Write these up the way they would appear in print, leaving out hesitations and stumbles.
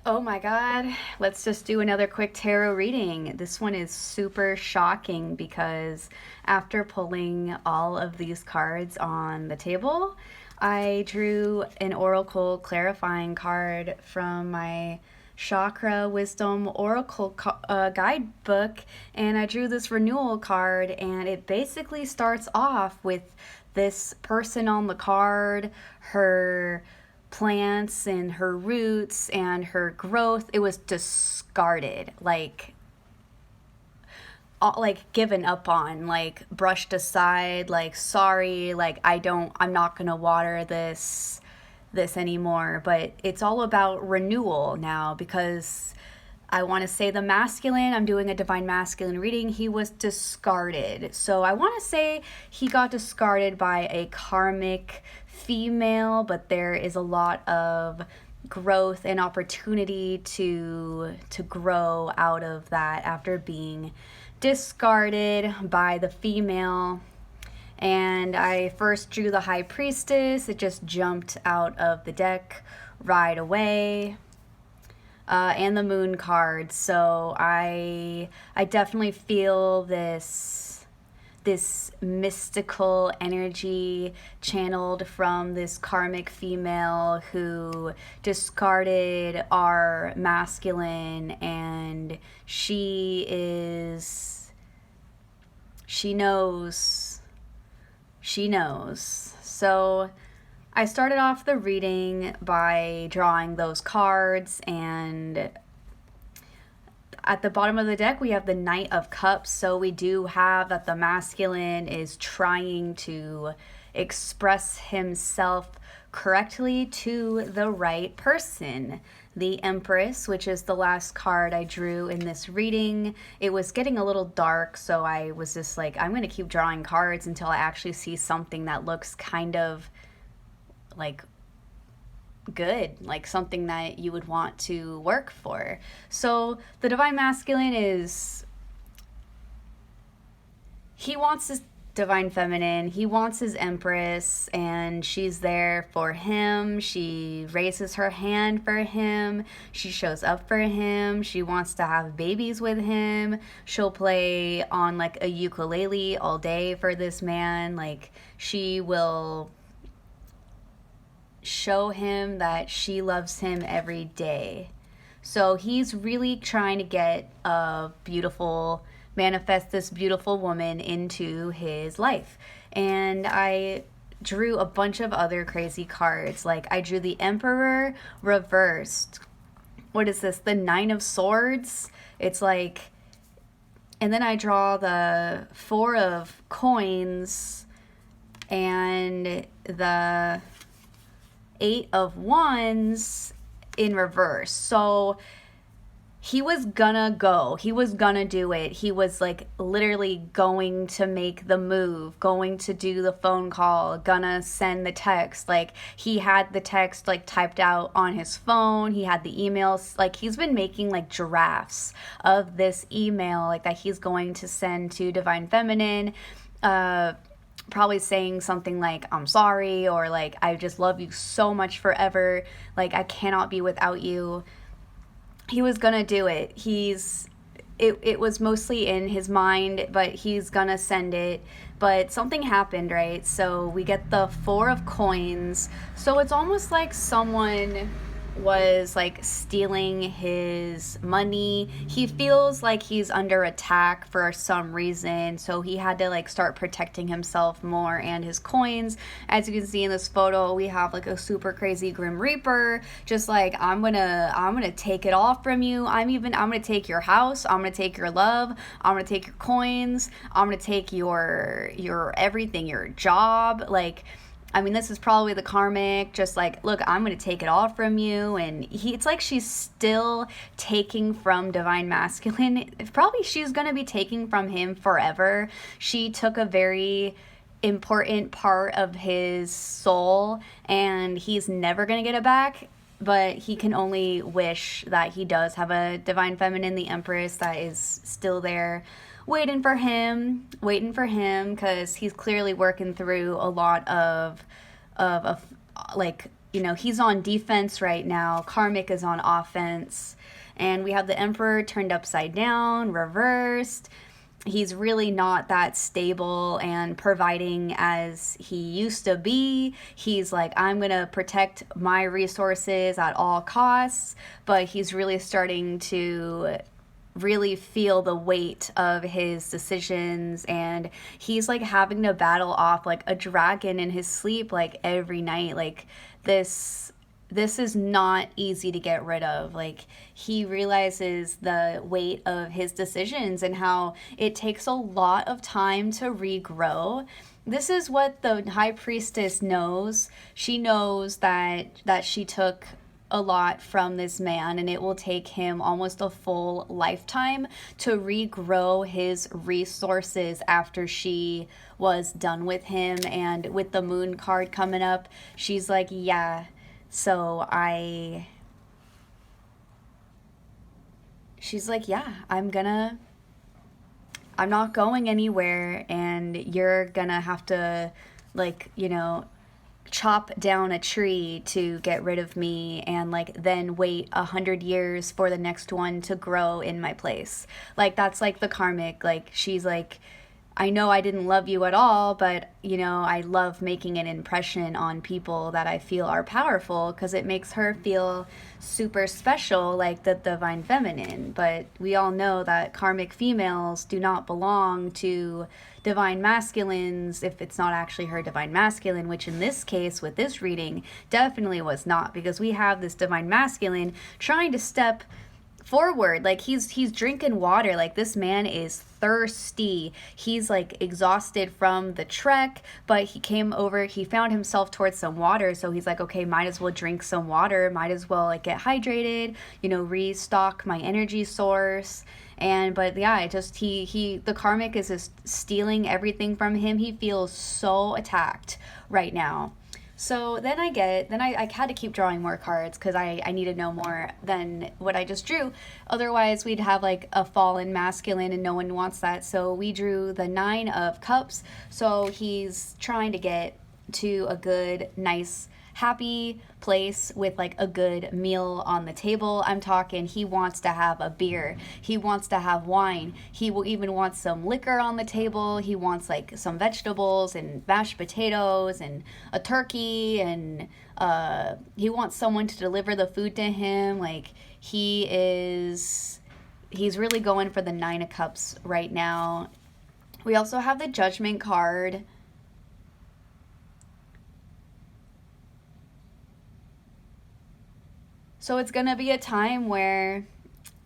Oh my god, let's just do another quick tarot reading. This one is super shocking because after pulling all of these cards on the table, I drew an oracle clarifying card from my chakra wisdom oracle guidebook, and I drew this renewal card, and it basically starts off with this person on the card, her plants and her roots and her growth. It was discarded, like given up on, like brushed aside, like sorry, like I'm not gonna water this anymore. But it's all about renewal now, because I want to say the masculine, I'm doing a divine masculine reading, he was discarded. So I want to say he got discarded by a karmic female, but there is a lot of growth and opportunity to grow out of that after being discarded by the female. And I first drew the High Priestess. It just jumped out of the deck right away. And the Moon card. So I definitely feel this mystical energy channeled from this karmic female who discarded our masculine, and she knows. So I started off the reading by drawing those cards, and at the bottom of the deck we have the Knight of Cups. So we do have that the masculine is trying to express himself correctly to the right person. The Empress, which is the last card I drew in this reading. It was getting a little dark, so I was just like, I'm going to keep drawing cards until I actually see something that looks kind of like good, like something that you would want to work for. So the divine masculine he wants his divine feminine, he wants his Empress, and she's there for him. She raises her hand for him, she shows up for him, she wants to have babies with him, she'll play on like a ukulele all day for this man. Like, she will show him that she loves him every day. So he's really trying to manifest this beautiful woman into his life. And I drew a bunch of other crazy cards. Like, I drew the Emperor reversed. What is this? The Nine of Swords. It's like, and then I draw the Four of Coins and the Eight of Wands in reverse. So he was gonna do it. He was like literally going to make the move, going to do the phone call, gonna send the text. Like, he had the text like typed out on his phone, he had the emails. Like, he's been making like drafts of this email, like that he's going to send to divine feminine, probably saying something like, I'm sorry, or like, I just love you so much forever, like I cannot be without you. He was gonna do it. It was mostly in his mind, but he's gonna send it. But something happened, right? So we get the Four of Coins. So it's almost like someone was like stealing his money. He feels like he's under attack for some reason, so he had to like start protecting himself more and his coins. As you can see in this photo, we have like a super crazy Grim Reaper, just like, I'm gonna take it all from you. I'm gonna take your house, I'm gonna take your love, I'm gonna take your coins, I'm gonna take your everything, your job. Like, I mean, this is probably the karmic, just like, look, I'm going to take it all from you. And it's like she's still taking from divine masculine. Probably she's going to be taking from him forever. She took a very important part of his soul, and he's never going to get it back. But he can only wish that he does have a divine feminine, the Empress, that is still there waiting for him, because he's clearly working through a lot of like you know, he's on defense right now. Karmic is on offense. And we have the Emperor turned upside down, reversed. He's really not that stable and providing as he used to be. He's like, I'm going to protect my resources at all costs. But he's really starting to really feel the weight of his decisions, and he's like having to battle off like a dragon in his sleep like every night. Like this is not easy to get rid of. Like he realizes the weight of his decisions and how it takes a lot of time to regrow. This is what the high priestess knows. She knows that she took a lot from this man, and it will take him almost a full lifetime to regrow his resources after she was done with him. And with the moon card coming up, she's like, yeah, so she's like, yeah, I'm not going anywhere, and you're gonna have to, like, you know, chop down a tree to get rid of me, and like then wait 100 years for the next one to grow in my place. Like that's like the karmic. Like she's like, I know I didn't love you at all, but you know, I love making an impression on people that I feel are powerful, because it makes her feel super special, like the divine feminine. But we all know that karmic females do not belong to divine masculines if it's not actually her divine masculine, which in this case with this reading definitely was not, because we have this divine masculine trying to step forward. Like he's drinking water. Like this man is thirsty. He's like exhausted from the trek, but he found himself towards some water, so he's like, okay, might as well drink some water, might as well like get hydrated, you know, restock my energy source. But yeah, the karmic is just stealing everything from him. He feels so attacked right now. So then I had to keep drawing more cards because I need to know more than what I just drew. Otherwise, we'd have like a fallen masculine, and no one wants that. So we drew the 9 of Cups. So he's trying to get to a good, nice, happy place with like a good meal on the table. I'm talking, he wants to have a beer, he wants to have wine, he will even want some liquor on the table, he wants like some vegetables and mashed potatoes and a turkey, and he wants someone to deliver the food to him. Like he's really going for the 9 of Cups right now. We also have the Judgment card. So it's going to be a time where,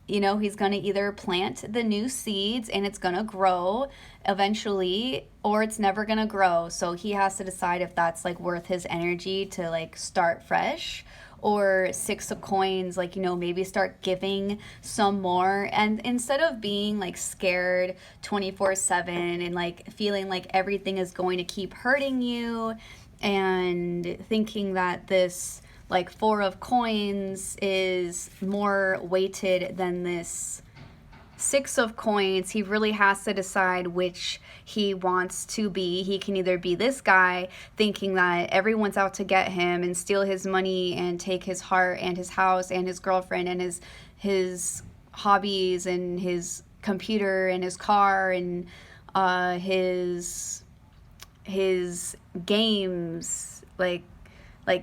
you know, he's going to either plant the new seeds and it's going to grow eventually, or it's never going to grow. So he has to decide if that's like worth his energy to like start fresh. Or 6 of Coins, like, you know, maybe start giving some more. And instead of being like scared 24/7 and like feeling like everything is going to keep hurting you, and thinking that this like 4 of Coins is more weighted than this 6 of Coins, he really has to decide which he wants to be. He can either be this guy thinking that everyone's out to get him and steal his money and take his heart and his house and his girlfriend and his hobbies and his computer and his car and his games, like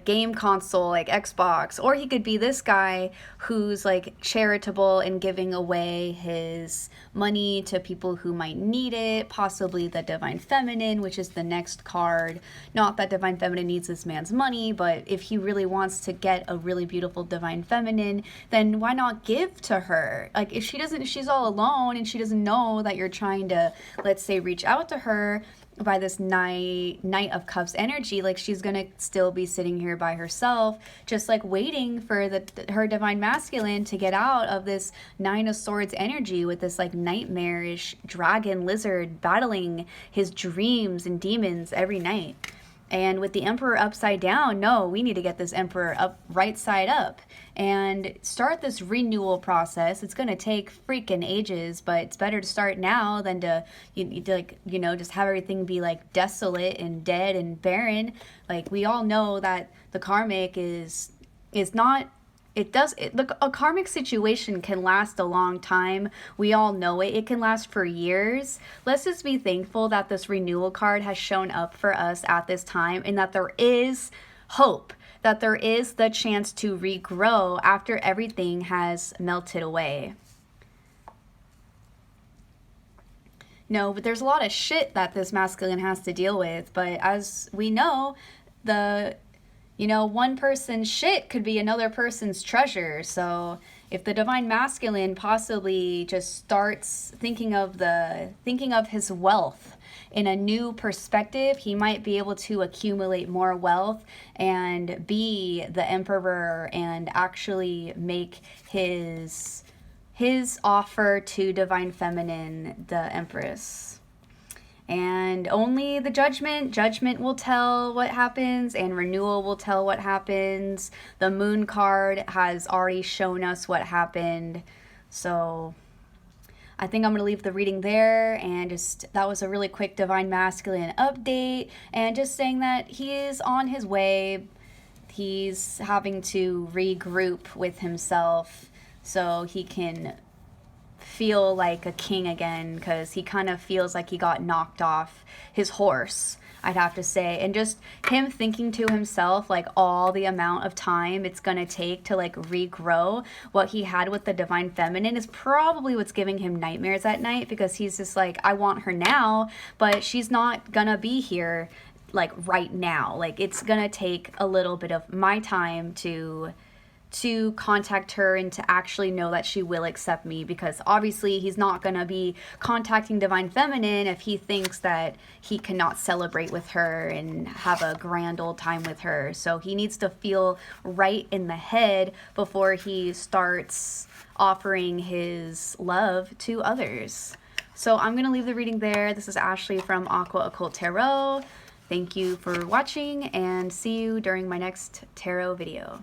game console, like Xbox. Or he could be this guy who's like charitable and giving away his money to people who might need it, possibly the Divine Feminine, which is the next card. Not that Divine Feminine needs this man's money, but if he really wants to get a really beautiful Divine Feminine, then why not give to her? Like if she's all alone and she doesn't know that you're trying to, let's say, reach out to her by this Knight of Cups energy, like she's gonna still be sitting here by herself, just like waiting for her divine masculine to get out of this 9 of Swords energy with this like nightmarish dragon lizard battling his dreams and demons every night. And with the Emperor upside down, no, we need to get this Emperor up, right side up, and start this renewal process. It's going to take freaking ages, but it's better to start now than to, just have everything be like desolate and dead and barren. Like, we all know that the karmic is not, a karmic situation can last a long time. We all know it. It can last for years. Let's just be thankful that this renewal card has shown up for us at this time, and that there is hope, that there is the chance to regrow after everything has melted away. No, but there's a lot of shit that this masculine has to deal with. But as we know, one person's shit could be another person's treasure. So if the divine masculine possibly just starts thinking of his wealth in a new perspective, he might be able to accumulate more wealth and be the emperor and actually make his offer to divine feminine the empress. And only the judgment will tell what happens, and renewal will tell what happens. The moon card has already shown us what happened. So I think I'm going to leave the reading there, and that was a really quick divine masculine update, and just saying that he is on his way. He's having to regroup with himself so he can feel like a king again, because he kind of feels like he got knocked off his horse, I'd have to say. And just him thinking to himself, like, all the amount of time it's gonna take to like regrow what he had with the divine feminine is probably what's giving him nightmares at night, because he's just like, I want her now, but she's not gonna be here like right now. Like, it's gonna take a little bit of my time to contact her and to actually know that she will accept me, because obviously he's not going to be contacting divine feminine if he thinks that he cannot celebrate with her and have a grand old time with her. So he needs to feel right in the head before he starts offering his love to others. So I'm going to leave the reading there. This is Ashley from Aqua Occult Tarot. Thank you for watching, and see you during my next tarot video.